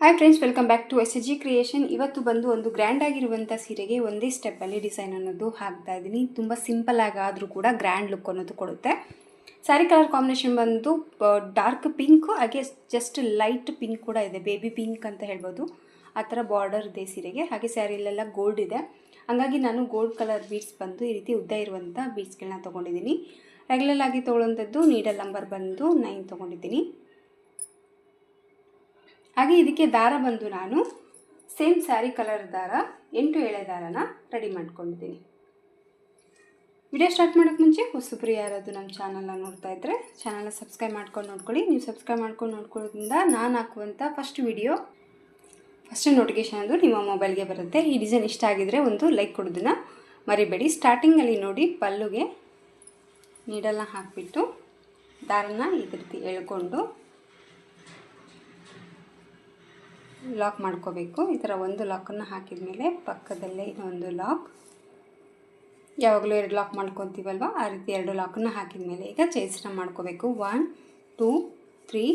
Hi friends, welcome back to SG creation. ಇವತ್ತು ಬಂದು ಒಂದು ಗ್ರ್ಯಾಂಡ್ ಆಗಿರುವಂಥ ಸೀರೆಗೆ ಒಂದೇ ಸ್ಟೆಪ್ಪಲ್ಲಿ ಡಿಸೈನ್ ಅನ್ನೋದು ಹಾಕ್ತಾ ಇದ್ದೀನಿ. ತುಂಬ ಸಿಂಪಲ್ ಆಗಾದರೂ ಕೂಡ ಗ್ರ್ಯಾಂಡ್ ಲುಕ್ ಅನ್ನೋದು ಕೊಡುತ್ತೆ. ಸ್ಯಾರಿ ಕಲರ್ ಕಾಂಬಿನೇಷನ್ ಬಂದು ಡಾರ್ಕ್ ಪಿಂಕ್, ಹಾಗೆ ಜಸ್ಟ್ ಲೈಟ್ ಪಿಂಕ್ ಕೂಡ ಇದೆ, ಬೇಬಿ ಪಿಂಕ್ ಅಂತ ಹೇಳ್ಬೋದು. ಆ ಥರ ಬಾರ್ಡರ್ ಇದೆ ಸೀರೆಗೆ. ಹಾಗೆ ಸ್ಯಾರಿಲೆಲ್ಲ ಗೋಲ್ಡ್ ಇದೆ, ಹಾಗಾಗಿ ನಾನು ಗೋಲ್ಡ್ ಕಲರ್ ಬೀಡ್ಸ್ ಬಂದು ಈ ರೀತಿ ಉದ್ದ ಇರುವಂಥ ಬೀಡ್ಸ್ಗಳನ್ನ ತೊಗೊಂಡಿದ್ದೀನಿ. ರೆಗ್ಯುಲರ್ ಆಗಿ ತೊಗೊಳ್ಳೋಂಥದ್ದು ನೀಡಲ್ ನಂಬರ್ ಬಂದು 9 ತೊಗೊಂಡಿದ್ದೀನಿ. ಹಾಗೆ ಇದಕ್ಕೆ ದಾರ ಬಂದು ನಾನು ಸೇಮ್ ಸ್ಯಾರಿ ಕಲರ್ ದಾರ 8 ಎಳೆ ದಾರನ ರೆಡಿ ಮಾಡ್ಕೊಂಡಿದ್ದೀನಿ. ವಿಡಿಯೋ ಸ್ಟಾರ್ಟ್ ಮಾಡೋಕ್ಕೆ ಮುಂಚೆ ಹೊಸಬ್ರು ಯಾರಾದರೂ ನಮ್ಮ ಚಾನಲ್ನ ನೋಡ್ತಾ ಇದ್ದರೆ ಚಾನಲ್ನ ಸಬ್ಸ್ಕ್ರೈಬ್ ಮಾಡ್ಕೊಂಡು ನೋಡ್ಕೊಳ್ಳಿ. ನೀವು ಸಬ್ಸ್ಕ್ರೈಬ್ ಮಾಡ್ಕೊಂಡು ನೋಡ್ಕೊಳ್ಳೋದ್ರಿಂದ ನಾನು ಹಾಕುವಂಥ ಫಸ್ಟ್ ನೋಟಿಫಿಕೇಷನ್ ಅದು ನಿಮ್ಮ ಮೊಬೈಲ್ಗೆ ಬರುತ್ತೆ. ಈ ಡಿಸೈನ್ ಇಷ್ಟ ಆಗಿದರೆ ಒಂದು ಲೈಕ್ ಕೊಡೋದನ್ನು ಮರಿಬೇಡಿ. ಸ್ಟಾರ್ಟಿಂಗಲ್ಲಿ ನೋಡಿ, ಪಲ್ಲುಗೆ ನೀಡಲ್ನ ಹಾಕಿಬಿಟ್ಟು ದಾರನ ಈ ರೀತಿ ಎಳ್ಕೊಂಡು ಲಾಕ್ ಮಾಡ್ಕೋಬೇಕು. ಈ ಥರ ಒಂದು ಲಾಕನ್ನು ಹಾಕಿದ ಮೇಲೆ ಪಕ್ಕದಲ್ಲೇ ಇನ್ನೊಂದು ಲಾಕ್, ಯಾವಾಗಲೂ 2 ಲಾಕ್ ಮಾಡ್ಕೊತೀವಲ್ವ, ಆ ರೀತಿ 2 ಲಾಕನ್ನು ಹಾಕಿದ ಮೇಲೆ ಈಗ ಚೈನ್ಸ್ನ ಮಾಡ್ಕೋಬೇಕು. 1 2 3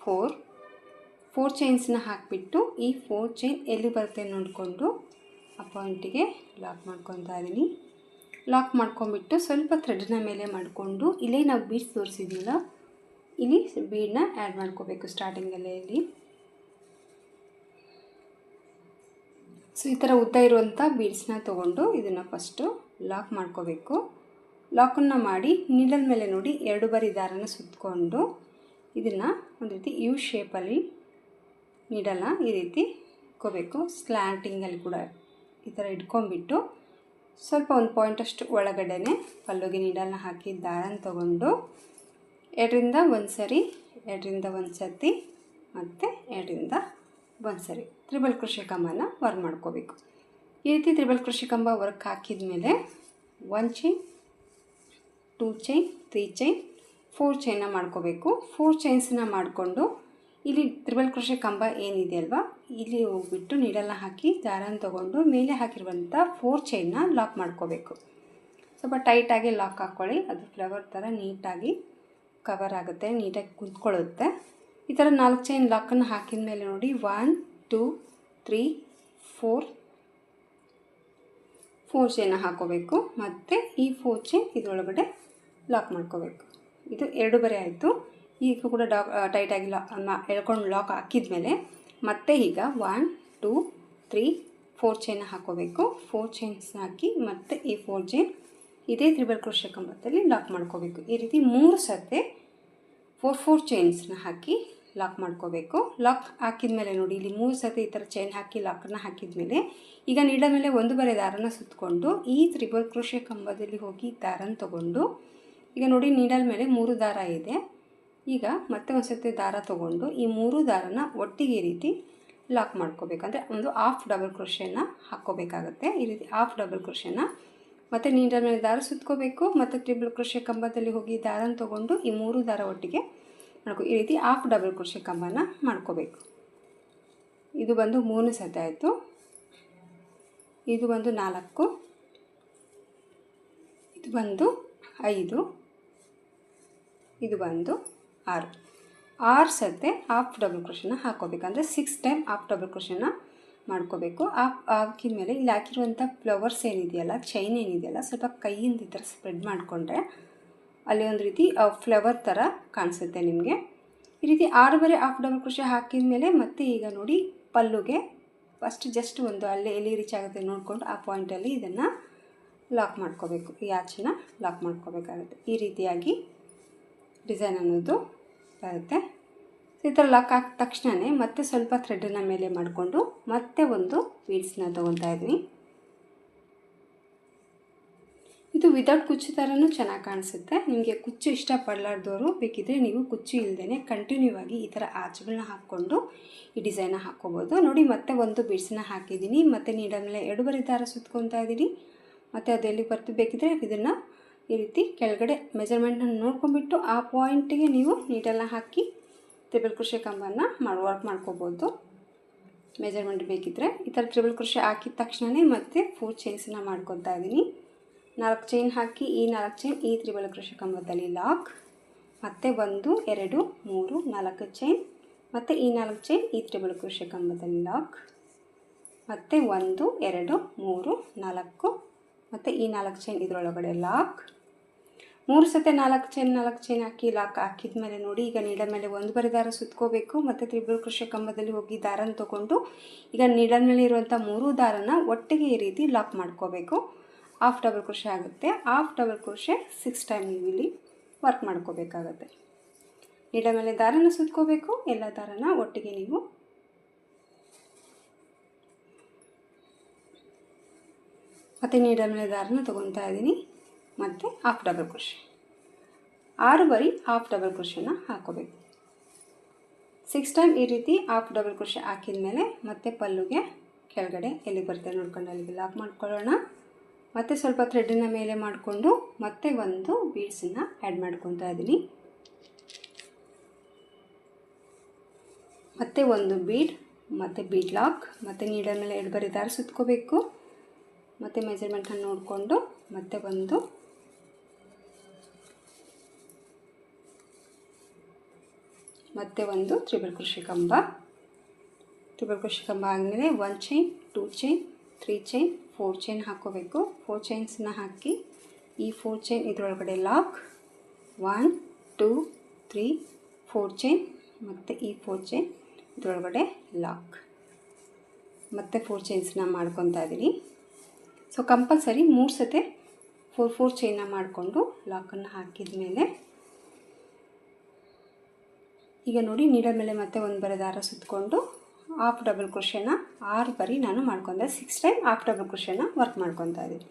4 ಚೈನ್ಸ್ನ ಹಾಕಿಬಿಟ್ಟು ಈ 4 ಚೈನ್ ಎಲ್ಲಿ ಬರುತ್ತೆ ನೋಡಿಕೊಂಡು ಆ ಪಾಯಿಂಟಿಗೆ ಲಾಕ್ ಮಾಡ್ಕೊತಾ ಇದ್ದೀನಿ. ಲಾಕ್ ಮಾಡ್ಕೊಂಬಿಟ್ಟು ಸ್ವಲ್ಪ ಥ್ರೆಡ್ನ ಮೇಲೆ ಮಾಡಿಕೊಂಡು ಇಲ್ಲೇ ನಾವು ಬೀಡ್ಸ್ ತೋರಿಸಿದ್ದೀವಲ್ಲ, ಇಲ್ಲಿ ಬೀಡನ್ನ ಆ್ಯಡ್ ಮಾಡ್ಕೋಬೇಕು ಸ್ಟಾರ್ಟಿಂಗಲ್ಲೇ ಇಲ್ಲಿ. ಸೊ ಈ ಥರ ಉದ್ದ ಇರುವಂಥ ಬೀಡ್ಸ್ನ ತೊಗೊಂಡು ಇದನ್ನು ಫಸ್ಟು ಲಾಕ್ ಮಾಡ್ಕೋಬೇಕು. ಲಾಕನ್ನು ಮಾಡಿ ನೀಡಲ್ ಮೇಲೆ ನೋಡಿ 2 ಬಾರಿ ದಾರನ ಸುತ್ತಕೊಂಡು ಇದನ್ನು ಒಂದು ರೀತಿ ಯು ಶೇಪಲ್ಲಿ ನೀಡಲ್ನ ಈ ರೀತಿ ಇಟ್ಕೋಬೇಕು. ಸ್ಲ್ಯಾಂಟಿಂಗಲ್ಲಿ ಕೂಡ ಈ ಥರ ಇಟ್ಕೊಂಡ್ಬಿಟ್ಟು ಸ್ವಲ್ಪ ಒಂದು ಪಾಯಿಂಟಷ್ಟು ಒಳಗಡೆನೆ ಪಲ್ಲುಗೆ ನೀಡಲ್ನ ಹಾಕಿ ದಾರನ ತೊಗೊಂಡು 2ರಿಂದ 1 ಸರಿ, 2ರಿಂದ 1 ಸತಿ ಮತ್ತು 2ರಿಂದ 1 ಸರಿ ತ್ರಿಬಲ್ ಕ್ರೋಶೆ ಕಂಬನ ವರ್ಕ್ ಮಾಡ್ಕೋಬೇಕು. ಈ ರೀತಿ ತ್ರಿಬಲ್ ಕ್ರೋಶೆ ಕಂಬ ವರ್ಕ್ ಹಾಕಿದ ಮೇಲೆ 1 ಚೈನ್, 2 ಚೈನ್, 3 ಚೈನ್, 4 ಚೈನ್ನ ಮಾಡ್ಕೋಬೇಕು. 4 ಚೈನ್ಸನ್ನ ಮಾಡಿಕೊಂಡು ಇಲ್ಲಿ ತ್ರಿಬಲ್ ಕ್ರೋಶೆ ಕಂಬ ಏನಿದೆ ಅಲ್ವಾ, ಇಲ್ಲಿ ಹೋಗ್ಬಿಟ್ಟು ನೀಡಲ್ನ ಹಾಕಿ ದಾರನ ತೊಗೊಂಡು ಮೇಲೆ ಹಾಕಿರುವಂಥ 4 ಚೈನ್ನ ಲಾಕ್ ಮಾಡ್ಕೋಬೇಕು. ಸ್ವಲ್ಪ ಟೈಟಾಗಿ ಲಾಕ್ ಹಾಕ್ಕೊಳ್ಳಿ, ಅದು ಫ್ಲವರ್ ಥರ ನೀಟಾಗಿ ಕವರ್ ಆಗುತ್ತೆ, ನೀಟಾಗಿ ಕುಂತ್ಕೊಳ್ಳುತ್ತೆ. ಈ ಥರ 4 ಚೈನ್ ಲಾಕನ್ನು ಹಾಕಿದ ಮೇಲೆ ನೋಡಿ 1 2 3 4 ಚೈನ್ನ ಹಾಕೋಬೇಕು. ಮತ್ತು ಈ 4 ಚೈನ್ ಇದರೊಳಗಡೆ ಲಾಕ್ ಮಾಡ್ಕೋಬೇಕು. ಇದು 2 ಬಾರಿ ಆಯಿತು. ಈಗ ಕೂಡ ಟೈಟಾಗಿ ಎಳ್ಕೊಂಡು ಲಾಕ್ ಹಾಕಿದ ಮೇಲೆ ಮತ್ತೆ ಈಗ 1 2 3 4 ಚೈನ್ನ ಹಾಕೋಬೇಕು. 4 ಚೈನ್ಸ್ನ ಹಾಕಿ ಮತ್ತು ಈ 4 ಚೈನ್ ಇದೇ ತ್ರಿಬಲ್ ಕ್ರೋಶೆ ಕಂಬದಲ್ಲಿ ಲಾಕ್ ಮಾಡ್ಕೋಬೇಕು. ಈ ರೀತಿ 3 ಸತಿ 4 ಚೈನ್ಸ್ನ ಹಾಕಿ ಲಾಕ್ ಮಾಡ್ಕೋಬೇಕು. ಲಾಕ್ ಹಾಕಿದ ಮೇಲೆ ನೋಡಿ ಇಲ್ಲಿ 3 ಸತಿ ಈ ಥರ ಚೈನ್ ಹಾಕಿ ಲಾಕನ್ನು ಹಾಕಿದ ಮೇಲೆ ಈಗ ನೀಡಲ್ ಮೇಲೆ 1 ಬಾರಿ ದಾರನ ಸುತ್ತಕೊಂಡು ಈ ತ್ರಿಬಲ್ ಕ್ರೋಶೆ ಕಂಬದಲ್ಲಿ ಹೋಗಿ ದಾರನ ತೊಗೊಂಡು ಈಗ ನೋಡಿ ನೀಡಲ್ ಮೇಲೆ 3 ದಾರ ಇದೆ. ಈಗ ಮತ್ತೆ ಒಂದು ಸತಿ ದಾರ ತೊಗೊಂಡು ಈ 3 ದಾರನ ಒಟ್ಟಿಗೆ ಈ ರೀತಿ ಲಾಕ್ ಮಾಡ್ಕೋಬೇಕು. ಅಂದರೆ ಒಂದು ಹಾಫ್ ಡಬಲ್ ಕ್ರೋಶೆನ ಹಾಕ್ಕೋಬೇಕಾಗತ್ತೆ. ಈ ರೀತಿ ಹಾಫ್ ಡಬಲ್ ಕ್ರೋಶೆನ ಮತ್ತು ನೀಡಲ್ ಮೇಲೆ ದಾರ ಸುತ್ಕೋಬೇಕು. ಮತ್ತು ತ್ರಿಬಲ್ ಕ್ರೋಶೆ ಕಂಬದಲ್ಲಿ ಹೋಗಿ ದಾರನ ತೊಗೊಂಡು ಈ 3 ದಾರ ಒಟ್ಟಿಗೆ ಈ ರೀತಿ ಹಾಫ್ ಡಬಲ್ ಕ್ರೋಶೆ ಕಂಬನ ಮಾಡ್ಕೋಬೇಕು. ಇದು ಬಂದು 3 ಸತಿ ಆಯಿತು. ಇದು ಬಂದು 4, ಇದು ಬಂದು 5, ಇದು ಬಂದು 6 ಸತಿ ಹಾಫ್ ಡಬಲ್ ಕ್ರೋಶೆನ ಹಾಕೋಬೇಕು. ಅಂದರೆ 6 ಟೈಮ್ ಹಾಫ್ ಡಬಲ್ ಕ್ರೋಶೆನ ಮಾಡ್ಕೋಬೇಕು. ಹಾಕಿದ ಮೇಲೆ ಇಲ್ಲಿ ಹಾಕಿರುವಂಥ ಫ್ಲವರ್ಸ್ ಏನಿದೆಯಲ್ಲ, ಚೈನ್ ಏನಿದೆಯಲ್ಲ, ಸ್ವಲ್ಪ ಕೈಯಿಂದ ಈ ಥರ ಸ್ಪ್ರೆಡ್ ಮಾಡಿಕೊಂಡ್ರೆ ಅಲ್ಲಿ ಒಂದು ರೀತಿ ಫ್ಲವರ್ ಥರ ಕಾಣಿಸುತ್ತೆ ನಿಮಗೆ. ಈ ರೀತಿ 6 ಬಾರಿ ಹಾಫ್ ಡಬಲ್ ಕ್ರೋಶೆ ಹಾಕಿದ ಮೇಲೆ ಮತ್ತೆ ಈಗ ನೋಡಿ ಪಲ್ಲುಗೆ ಫಸ್ಟ್ ಜಸ್ಟ್ ಒಂದು ಅಲ್ಲೇ ಎಲ್ಲಿ ರೀಚ್ ಆಗುತ್ತೆ ನೋಡಿಕೊಂಡು ಆ ಪಾಯಿಂಟಲ್ಲಿ ಇದನ್ನು ಲಾಕ್ ಮಾಡ್ಕೋಬೇಕು. ಈ ಆಚೆನ ಲಾಕ್ ಮಾಡ್ಕೋಬೇಕಾಗುತ್ತೆ. ಈ ರೀತಿಯಾಗಿ ಡಿಸೈನ್ ಅನ್ನೋದು ಬರುತ್ತೆ. ಈ ಥರ ಲಾಕ್ ಹಾಕಿದ ತಕ್ಷಣವೇ ಮತ್ತೆ ಸ್ವಲ್ಪ ಥ್ರೆಡನ್ನು ಮೇಲೆ ಮಾಡಿಕೊಂಡು ಮತ್ತೆ ಒಂದು ಬೀಡ್ಸ್ನ ತೊಗೊತಾ ಇದ್ವಿ. ಇದು ವಿದೌಟ್ ಕುಚ್ಚು ಥರನೂ ಚೆನ್ನಾಗಿ ಕಾಣಿಸುತ್ತೆ. ನಿಮಗೆ ಕುಚ್ಚು ಇಷ್ಟಪಡಲಾರ್ದವರು ಬೇಕಿದ್ದರೆ ನೀವು ಕುಚ್ಚು ಇಲ್ಲದೇ ಕಂಟಿನ್ಯೂ ಆಗಿ ಈ ಥರ ಆಚೆಗಳನ್ನ ಹಾಕ್ಕೊಂಡು ಈ ಡಿಸೈನ್ನ ಹಾಕ್ಕೋಬೋದು. ನೋಡಿ ಮತ್ತೆ ಒಂದು ಬೀಡ್ಸನ್ನ ಹಾಕಿದ್ದೀನಿ, ಮತ್ತು ನೀಡಲ್ ಮೇಲೆ 2 ಬಾರಿ ದಾರ ಸುತ್ಕೊತಾ ಇದ್ದೀನಿ. ಮತ್ತು ಅದೆಲ್ಲಿ ಬರ್ತು ಬೇಕಿದ್ದರೆ ಇದನ್ನು ಈ ರೀತಿ ಕೆಳಗಡೆ ಮೆಜರ್ಮೆಂಟನ್ನು ನೋಡ್ಕೊಂಡ್ಬಿಟ್ಟು ಆ ಪಾಯಿಂಟಿಗೆ ನೀವು ನೀಡಲ್ನ ಹಾಕಿ ತ್ರಿಬಲ್ ಕ್ರೋಶೆ ಕಂಬನ ವರ್ಕ್ ಮಾಡ್ಕೋಬೋದು. ಮೆಜರ್ಮೆಂಟ್ ಬೇಕಿದ್ದರೆ ಈ ಥರ ತ್ರಿಬಲ್ ಕ್ರೋಶೆ ಹಾಕಿದ ತಕ್ಷಣವೇ ಮತ್ತೆ 4 ಚೈನ್ಸನ್ನ ಮಾಡ್ಕೊತಾ ಇದ್ದೀನಿ. 4 ಚೈನ್ ಹಾಕಿ ಈ 4 ಚೈನ್ ಈ ತ್ರಿಬಲ್ ಕ್ರೋಶೆ ಕಂಬದಲ್ಲಿ ಲಾಕ್, ಮತ್ತು 1 2 3 4 ಚೈನ್ ಮತ್ತು ಈ 4 ಚೈನ್ ಈ ತ್ರಿಬಲ್ ಕ್ರೋಶೆ ಕಂಬದಲ್ಲಿ ಲಾಕ್, ಮತ್ತು 1 2 3 4 ಮತ್ತು ಈ 4 ಚೈನ್ ಇದರೊಳಗಡೆ ಲಾಕ್. 3 ಸತಿ 4 ಚೈನ್ ಹಾಕಿ ಲಾಕ್ ಹಾಕಿದ ಮೇಲೆ ನೋಡಿ, ಈಗ ನೀಡಲ್ ಮೇಲೆ ಒಂದೂವರೆ ದಾರ ಸುತ್ಕೋಬೇಕು ಮತ್ತು ತ್ರಿಬಲ್ ಕ್ರೋಶೆ ಕಂಬದಲ್ಲಿ ಹೋಗಿ ದಾರನ ತೊಗೊಂಡು ಈಗ ನೀಡಲ್ ಮೇಲೆ ಇರುವಂಥ 3 ದಾರನ ಒಟ್ಟಿಗೆ ಈ ರೀತಿ ಲಾಕ್ ಮಾಡ್ಕೋಬೇಕು. ಹಾಫ್ ಡಬಲ್ ಕ್ರೋಶೆ ಆಗುತ್ತೆ. ಹಾಫ್ ಡಬಲ್ ಕ್ರೋಶೆ 6 ಟೈಮ್ ನೀವು ಇಲ್ಲಿ ವರ್ಕ್ ಮಾಡ್ಕೋಬೇಕಾಗತ್ತೆ. ನೀಡಲ್ ಮೇಲೆ ದಾರನ ಸುತ್ಕೋಬೇಕು, ಎಲ್ಲ ದಾರನ ಒಟ್ಟಿಗೆ ನೀವು ಮತ್ತು ನೀಡಲ್ ಮೇಲೆ ದಾರನ ತೊಗೊತಾ ಇದ್ದೀನಿ. ಮತ್ತು ಹಾಫ್ ಡಬಲ್ ಕ್ರೋಶೆ 6 ಬಾರಿ ಹಾಫ್ ಡಬಲ್ ಕ್ರೋಶೆನ ಹಾಕೋಬೇಕು. 6 ಟೈಮ್ ಈ ರೀತಿ ಹಾಫ್ ಡಬಲ್ ಕ್ರೋಶೆ ಹಾಕಿದ ಮೇಲೆ ಮತ್ತೆ ಪಲ್ಲುಗೆ ಕೆಳಗಡೆ ಎಲ್ಲಿಗೆ ಬರ್ತದೆ ನೋಡ್ಕೊಂಡು ಅಲ್ಲಿಗೆ ಲಾಕ್ ಮಾಡ್ಕೊಳ್ಳೋಣ. ಮತ್ತು ಸ್ವಲ್ಪ ಥ್ರೆಡ್ಡನ್ನು ಮೇಲೆ ಮಾಡಿಕೊಂಡು ಮತ್ತೆ ಒಂದು ಬೀಡ್ಸನ್ನು ಆ್ಯಡ್ ಮಾಡ್ಕೊತಾ ಇದ್ದೀನಿ. ಮತ್ತೆ ಒಂದು ಬೀಡ್ ಮತ್ತು ಬೀಡ್ ಲಾಕ್, ಮತ್ತು ನೀಡಲ್ ಮೇಲೆ 2 ಬಾರಿ ದಾರ ಸುತ್ಕೋಬೇಕು. ಮತ್ತು ಮೆಜರ್ಮೆಂಟನ್ನು ನೋಡಿಕೊಂಡು ಮತ್ತೆ ಒಂದು ತ್ರಿಬಲ್ ಕ್ರೋಶೆ ಕಂಬ. ತ್ರಿಬಲ್ ಕ್ರೋಶೆ ಕಂಬ ಆದಮೇಲೆ 1 ಚೈನ್ 2 ಚೈನ್ 3 ಚೈನ್ 4 ಚೈನ್ ಹಾಕೋಬೇಕು. 4 ಚೈನ್ಸನ್ನ ಹಾಕಿ ಈ 4 ಚೈನ್ ಇದರೊಳಗಡೆ ಲಾಕ್, 1 2 3 4 ಚೈನ್ ಮತ್ತು ಈ 4 ಚೈನ್ ಇದರೊಳಗಡೆ ಲಾಕ್, ಮತ್ತು 4 ಚೈನ್ಸನ್ನ ಮಾಡ್ಕೊತಾ ಇದ್ದೀನಿ. ಸೊ ಕಂಪಲ್ಸರಿ 3 ಸತಿ 4 ಚೈನ್ನ ಮಾಡಿಕೊಂಡು ಲಾಕನ್ನು ಹಾಕಿದ ಮೇಲೆ ಈಗ ನೋಡಿ ನೀಡಲ್ ಮೇಲೆ ಮತ್ತೆ ಒಂದು ಬಾರಿ ದಾರ ಸುತ್ತಕೊಂಡು ಹಾಫ್ ಡಬಲ್ ಕ್ರೋಶೆನ 6 ಬಾರಿ ನಾನು ಮಾಡ್ಕೊಂಡೆ. 6 ಟೈಮ್ ಹಾಫ್ ಡಬಲ್ ಕ್ರೋಶೆನ ವರ್ಕ್ ಮಾಡ್ಕೊತಾ ಇದ್ದೀನಿ.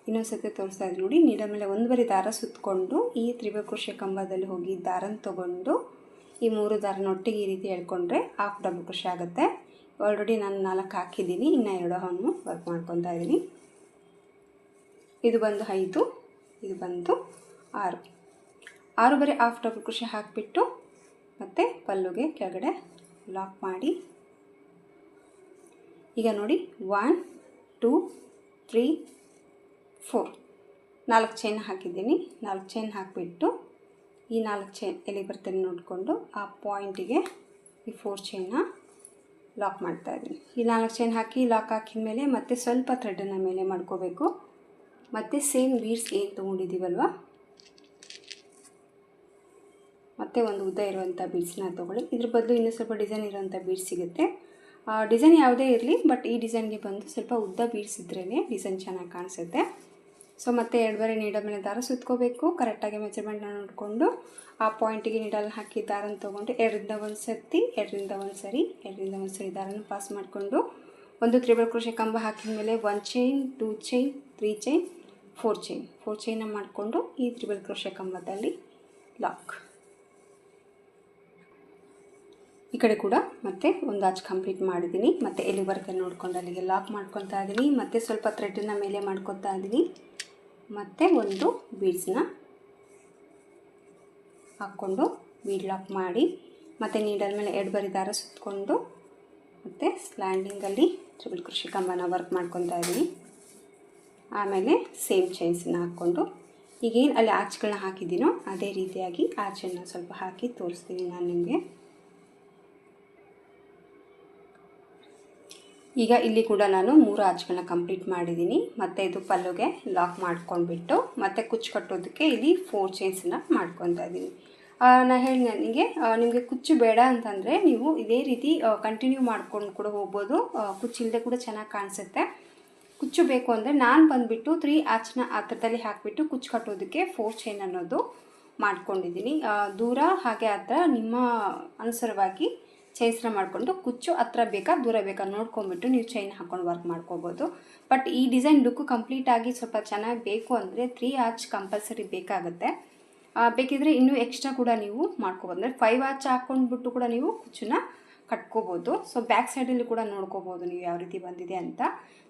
ಇನ್ನೊಂದು ಸತಿ ತೋರಿಸ್ತಾ ಇದ್ದೀನಿ ನೋಡಿ, ನೀಡಲ್ ಮೇಲೆ ಒಂದು ಬಾರಿ ದಾರ ಸುತ್ತಕೊಂಡು ಈ ತ್ರಿಬಲ್ ಕ್ರೋಶೆ ಕಂಬದಲ್ಲಿ ಹೋಗಿ ದಾರನ ತೊಗೊಂಡು ಈ 3 ದಾರನ ಒಟ್ಟಿಗೆ ಈ ರೀತಿ ಎಳ್ಕೊಂಡ್ರೆ ಹಾಫ್ ಡಬಲ್ ಕ್ರೋಶೆ ಆಗುತ್ತೆ. ಆಲ್ರೆಡಿ ನಾನು 4 ಹಾಕಿದ್ದೀನಿ, ಇನ್ನು 2 ಹಣ್ಣು ವರ್ಕ್ ಮಾಡ್ಕೊತಾ ಇದ್ದೀನಿ. ಇದು ಬಂದು 5, ಇದು ಬಂದು 6 ಬಾರಿ ಹಾಫ್ ಡಬಲ್ ಕ್ರೋಶೆ ಹಾಕಿಬಿಟ್ಟು ಮತ್ತು ಪಲ್ಲುಗೆ ಕೆಳಗಡೆ ಲಾಕ್ ಮಾಡಿ ಈಗ ನೋಡಿ 1 2 3 4 4 ಚೈನ್ ಹಾಕಿದ್ದೀನಿ. 4 ಚೈನ್ ಹಾಕಿಬಿಟ್ಟು ಈ 4 ಚೈನ್ ಎಲ್ಲಿ ಬರ್ತೇನೆ ನೋಡಿಕೊಂಡು ಆ ಪಾಯಿಂಟಿಗೆ ಈ 4 ಚೈನ್ನ ಲಾಕ್ ಮಾಡ್ತಾಯಿದ್ದೀನಿ. ಈ 4 ಚೈನ್ ಹಾಕಿ ಲಾಕ್ ಹಾಕಿದ ಮೇಲೆ ಮತ್ತೆ ಸ್ವಲ್ಪ ಥ್ರೆಡನ್ನು ಮೇಲೆ ಮಾಡ್ಕೋಬೇಕು. ಮತ್ತು ಸೇಮ್ ಬೀಡ್ಸ್ ಏನು ತೊಗೊಂಡಿದ್ದೀವಲ್ವ, ಮತ್ತು ಒಂದು ಉದ್ದ ಇರುವಂಥ ಬೀಡ್ಸ್ನ ತೊಗೊಳ್ಳಿ. ಇದ್ರ ಬದಲು ಇನ್ನೂ ಸ್ವಲ್ಪ ಡಿಸೈನ್ ಇರುವಂಥ ಬೀಡ್ಸ್ ಸಿಗುತ್ತೆ. ಡಿಸೈನ್ ಯಾವುದೇ ಇರಲಿ, ಬಟ್ ಈ ಡಿಸೈನ್ಗೆ ಬಂದು ಸ್ವಲ್ಪ ಉದ್ದ ಬೀಡ್ಸ್ ಇದ್ರೇ ಡಿಸೈನ್ ಚೆನ್ನಾಗಿ ಕಾಣಿಸುತ್ತೆ. ಸೊ ಮತ್ತೆ 2 ಬಾರಿ ನೀಡಲ್ ಮೇಲೆ ದಾರ ಸುತ್ಕೋಬೇಕು. ಕರೆಕ್ಟಾಗಿ ಮೆಜರ್ಮೆಂಟ್ನ ನೋಡಿಕೊಂಡು ಆ ಪಾಯಿಂಟಿಗೆ ನೀಡಲ್ ಹಾಕಿ ದಾರನ ತೊಗೊಂಡು 2ರಿಂದ 1 ಸತಿ 2ರಿಂದ 1 ಸರಿ 2ರಿಂದ 1 ಸರಿ ದಾರನ ಪಾಸ್ ಮಾಡಿಕೊಂಡು ಒಂದು ತ್ರಿಬಲ್ ಕ್ರೋಶೆ ಕಂಬ ಹಾಕಿದ ಮೇಲೆ 1 ಚೈನ್ 2 ಚೈನ್ 3 ಚೈನ್ 4 ಚೈನ್ನ ಮಾಡಿಕೊಂಡು ಈ ತ್ರಿಬಲ್ ಕ್ರೋಶೆ ಕಂಬದಲ್ಲಿ ಲಾಕ್. ಈ ಕಡೆ ಕೂಡ ಮತ್ತೆ ಒಂದು ಆಚ್ ಕಂಪ್ಲೀಟ್ ಮಾಡಿದ್ದೀನಿ. ಮತ್ತು ಎಲ್ಲಿ ಬರುತ್ತೆ ನೋಡ್ಕೊಂಡು ಅಲ್ಲಿಗೆ ಲಾಕ್ ಮಾಡ್ಕೊತಾ ಇದ್ದೀನಿ. ಮತ್ತು ಸ್ವಲ್ಪ ಥ್ರೆಡನ್ನು ಮೇಲೆ ಮಾಡ್ಕೊತಾ ಇದ್ದೀನಿ. ಮತ್ತು ಒಂದು ಬೀಡ್ಸ್ನ ಹಾಕ್ಕೊಂಡು ಬೀಡ್ ಲಾಕ್ ಮಾಡಿ ಮತ್ತು ನೀಡಲ್ ಮೇಲೆ 2 ಬಾರಿ ದಾರ ಸುತ್ತಕೊಂಡು ಮತ್ತು ಸ್ಲ್ಯಾಂಡಿಂಗಲ್ಲಿ ತ್ರಿಬಲ್ ಕ್ರೋಶೆ ಕಂಬನ ವರ್ಕ್ ಮಾಡ್ಕೊತಾ ಇದ್ದೀನಿ. ಆಮೇಲೆ ಸೇಮ್ ಚೈನ್ಸನ್ನ ಹಾಕ್ಕೊಂಡು ಈಗೇನು ಅಲ್ಲಿ ಆರ್ಚ್ಗಳನ್ನ ಹಾಕಿದ್ದೀನೋ ಅದೇ ರೀತಿಯಾಗಿ ಆರ್ಚನ್ನು ಸ್ವಲ್ಪ ಹಾಕಿ ತೋರಿಸ್ತೀನಿ ನಾನು ನಿಮಗೆ. ಈಗ ಇಲ್ಲಿ ಕೂಡ ನಾನು 3 ಆರ್ಚ್ಗಳನ್ನ ಕಂಪ್ಲೀಟ್ ಮಾಡಿದ್ದೀನಿ. ಮತ್ತು ಇದು ಪಲ್ಲುಗೆ ಲಾಕ್ ಮಾಡ್ಕೊಂಡ್ಬಿಟ್ಟು ಮತ್ತು ಕುಚ್ಚು ಕಟ್ಟೋದಕ್ಕೆ ಇಲ್ಲಿ 4 ಚೈನ್ಸನ್ನ ಮಾಡ್ಕೊತಾ ಇದ್ದೀನಿ. ನಾನು ಹೇಳಿ ನನಗೆ ನಿಮಗೆ ಕುಚ್ಚು ಬೇಡ ಅಂತಂದರೆ ನೀವು ಇದೇ ರೀತಿ ಕಂಟಿನ್ಯೂ ಮಾಡ್ಕೊಂಡು ಕೂಡ ಹೋಗ್ಬೋದು. ಕುಚ್ಚಿಲ್ಲದೆ ಕೂಡ ಚೆನ್ನಾಗಿ ಕಾಣಿಸುತ್ತೆ. ಕುಚ್ಚು ಬೇಕು ಅಂದರೆ ನಾನು ಬಂದುಬಿಟ್ಟು 3 ಆರ್ಚ್ನ ಹತ್ರದಲ್ಲಿ ಹಾಕಿಬಿಟ್ಟು ಕುಚ್ಚು ಕಟ್ಟೋದಕ್ಕೆ 4 ಚೈನ್ ಅನ್ನೋದು ಮಾಡ್ಕೊಂಡಿದ್ದೀನಿ. ದೂರ ಹಾಗೆ ಹತ್ರ ನಿಮ್ಮ ಅನುಸಾರವಾಗಿ ಚೈನ್ಸ್ನ ಮಾಡಿಕೊಂಡು ಕುಚ್ಚು ಹತ್ರ ಬೇಕಾ ದೂರ ಬೇಕಾ ನೋಡ್ಕೊಂಬಿಟ್ಟು ನೀವು ಚೈನ್ ಹಾಕ್ಕೊಂಡು ವರ್ಕ್ ಮಾಡ್ಕೋಬೋದು. ಬಟ್ ಈ ಡಿಸೈನ್ ಲುಕ್ಕು ಕಂಪ್ಲೀಟಾಗಿ ಸ್ವಲ್ಪ ಚೆನ್ನಾಗಿ ಬೇಕು ಅಂದರೆ 3 ಆರ್ಚ್ ಕಂಪಲ್ಸರಿ ಬೇಕಾಗುತ್ತೆ. ಬೇಕಿದ್ರೆ ಇನ್ನೂ ಎಕ್ಸ್ಟ್ರಾ ಕೂಡ ನೀವು ಮಾಡ್ಕೋಬೋದು. ಅಂದರೆ 5 ಆರ್ಚ್ ಹಾಕ್ಕೊಂಡ್ಬಿಟ್ಟು ಕೂಡ ನೀವು ಕುಚ್ಚನ್ನ ಕಟ್ಕೋಬೋದು. ಸೊ ಬ್ಯಾಕ್ ಸೈಡಲ್ಲಿ ಕೂಡ ನೋಡ್ಕೋಬೋದು ನೀವು ಯಾವ ರೀತಿ ಬಂದಿದೆ ಅಂತ.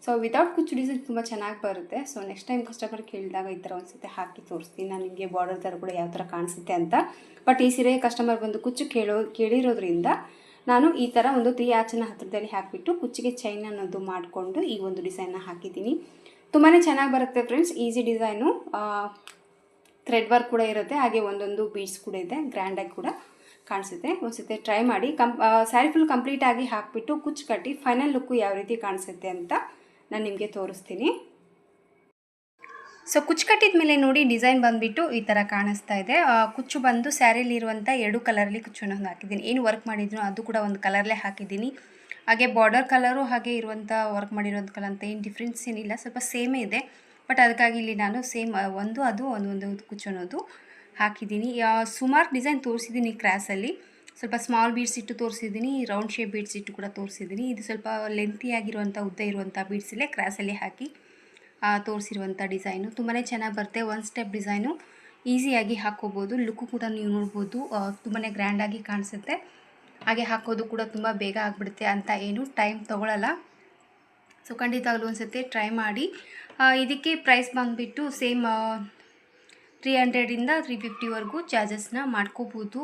ಸೊ ವಿತೌಟ್ ಕುಚ್ಚು ಡಿಸೈನ್ ತುಂಬ ಚೆನ್ನಾಗಿ ಬರುತ್ತೆ. ಸೊ ನೆಕ್ಸ್ಟ್ ಟೈಮ್ ಕಸ್ಟಮರ್ ಕೇಳಿದಾಗ ಈ ಥರ ಒಂದು ಸತಿ ಹಾಕಿ ತೋರಿಸ್ತೀನಿ ನಾನು ನಿಮಗೆ ಬಾರ್ಡರ್ ಥರ ಕೂಡ ಯಾವ ಥರ ಕಾಣಿಸುತ್ತೆ ಅಂತ. ಬಟ್ ಈ ಸೀರೆ ಕಸ್ಟಮರ್ ಬಂದು ಕುಚ್ಚು ಕೇಳಿರೋದ್ರಿಂದ ನಾನು ಈ ಥರ ಒಂದು 3 ಆರ್ಚನ್ನ ಹತ್ತಿರದಲ್ಲಿ ಹಾಕಿಬಿಟ್ಟು ಕುಚ್ಚಿಗೆ ಚೈನ್ ಅನ್ನೋದು ಮಾಡಿಕೊಂಡು ಈ ಒಂದು ಡಿಸೈನ್ನ ಹಾಕಿದ್ದೀನಿ. ತುಂಬಾ ಚೆನ್ನಾಗಿ ಬರುತ್ತೆ friends. Easy design, thread work ಕೂಡ ಇರುತ್ತೆ, ಹಾಗೆ ಒಂದೊಂದು ಬೀಡ್ಸ್ ಕೂಡ ಇದೆ, ಗ್ರ್ಯಾಂಡಾಗಿ ಕೂಡ ಕಾಣಿಸುತ್ತೆ. ಒಂದ್ಸತಿ ಟ್ರೈ ಮಾಡಿ. ಸ್ಯಾರಿ ಫುಲ್ ಕಂಪ್ಲೀಟಾಗಿ ಹಾಕಿಬಿಟ್ಟು ಕುಚ್ಚು ಕಟ್ಟಿ ಫೈನಲ್ ಲುಕ್ಕು ಯಾವ ರೀತಿ ಕಾಣಿಸುತ್ತೆ ಅಂತ ನಾನು ನಿಮಗೆ ತೋರಿಸ್ತೀನಿ. ಸೊ ಕುಚ್ಚು ಕಟ್ಟಿದ ಮೇಲೆ ನೋಡಿ ಡಿಸೈನ್ ಬಂದುಬಿಟ್ಟು ಈ ಥರ ಕಾಣಿಸ್ತಾ ಇದೆ. ಕುಚ್ಚು ಬಂದು ಸ್ಯಾರಿಲಿರುವಂಥ 2 ಕಲರಲ್ಲಿ ಕುಚ್ಚನ್ನು ಹಾಕಿದ್ದೀನಿ. ಏನು ವರ್ಕ್ ಮಾಡಿದ್ರು ಅದು ಕೂಡ ಒಂದು ಕಲರ್ಲೇ ಹಾಕಿದ್ದೀನಿ. ಹಾಗೆ ಬಾರ್ಡರ್ ಕಲರು ಹಾಗೆ ಇರುವಂಥ ವರ್ಕ್ ಮಾಡಿರೋಂಥ ಕಲರ್ ಅಂತ ಏನು ಡಿಫ್ರೆನ್ಸ್ ಏನಿಲ್ಲ, ಸ್ವಲ್ಪ ಸೇಮೇ ಇದೆ. ಬಟ್ ಅದಕ್ಕಾಗಿ ಇಲ್ಲಿ ನಾನು ಸೇಮ್ ಒಂದು ಕುಚ್ಚು ಅನ್ನೋದು ಹಾಕಿದ್ದೀನಿ. ಸುಮಾರು ಡಿಸೈನ್ ತೋರಿಸಿದ್ದೀನಿ ಕ್ರಾಸಲ್ಲಿ. ಸ್ವಲ್ಪ ಸ್ಮಾಲ್ ಬೀಡ್ಸ್ ಇಟ್ಟು ತೋರಿಸಿದ್ದೀನಿ, ರೌಂಡ್ ಶೇಪ್ ಬೀಡ್ಸ್ ಇಟ್ಟು ಕೂಡ ತೋರಿಸಿದ್ದೀನಿ. ಇದು ಸ್ವಲ್ಪ ಲೆಂತಿಯಾಗಿರುವಂಥ ಉದ್ದ ಇರುವಂಥ ಬೀಡ್ಸಲ್ಲೇ ಕ್ರಾಸಲ್ಲಿ ಹಾಕಿ ತೋರಿಸಿರುವಂಥ ಡಿಸೈನು ತುಂಬಾ ಚೆನ್ನಾಗಿ ಬರುತ್ತೆ. 1 ಸ್ಟೆಪ್ ಡಿಸೈನು ಈಸಿಯಾಗಿ ಹಾಕ್ಕೋಬೋದು. ಲುಕ್ಕು ಕೂಡ ನೀವು ನೋಡ್ಬೋದು, ತುಂಬಾ ಗ್ರ್ಯಾಂಡಾಗಿ ಕಾಣಿಸುತ್ತೆ. ಹಾಗೆ ಹಾಕೋದು ಕೂಡ ತುಂಬ ಬೇಗ ಆಗಿಬಿಡುತ್ತೆ ಅಂತ ಏನು ಟೈಮ್ ತೊಗೊಳ್ಳಲ್ಲ. ಸೊ ಖಂಡಿತವಾಗ್ಲೂ ಒಂದು ಸತಿ ಟ್ರೈ ಮಾಡಿ. ಇದಕ್ಕೆ ಪ್ರೈಸ್ ಬಂದುಬಿಟ್ಟು ಸೇಮ್ 300ಇಂದ 350ವರೆಗೂ ಚಾರ್ಜಸ್ನ ಮಾಡ್ಕೋಬೋದು.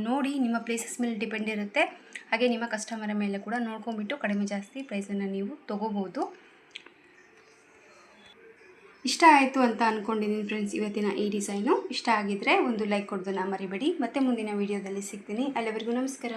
ನೋಡಿ, ನಿಮ್ಮ ಪ್ಲೇಸಸ್ ಮೇಲೆ ಡಿಪೆಂಡ್ ಇರುತ್ತೆ. ಹಾಗೆ ನಿಮ್ಮ ಕಸ್ಟಮರ್ ಮೇಲೆ ಕೂಡ ನೋಡ್ಕೊಂಬಿಟ್ಟು ಕಡಿಮೆ ಜಾಸ್ತಿ ಪ್ರೈಸನ್ನು ನೀವು ತೊಗೋಬೋದು. ಇಷ್ಟ ಆಯಿತು ಅಂತ ಅಂದ್ಕೊಂಡಿದ್ದೀನಿ ಫ್ರೆಂಡ್ಸ್ ಇವತ್ತಿನ ಈ ಡಿಸೈನು. ಇಷ್ಟ ಆಗಿದ್ದರೆ ಒಂದು ಲೈಕ್ ಕೊಡೋದನ್ನ ಮರಿಬೇಡಿ. ಮತ್ತೆ ಮುಂದಿನ ವೀಡಿಯೋದಲ್ಲಿ ಸಿಗ್ತೀನಿ. ಅಲ್ಲಿವರೆಗೂ ನಮಸ್ಕಾರ.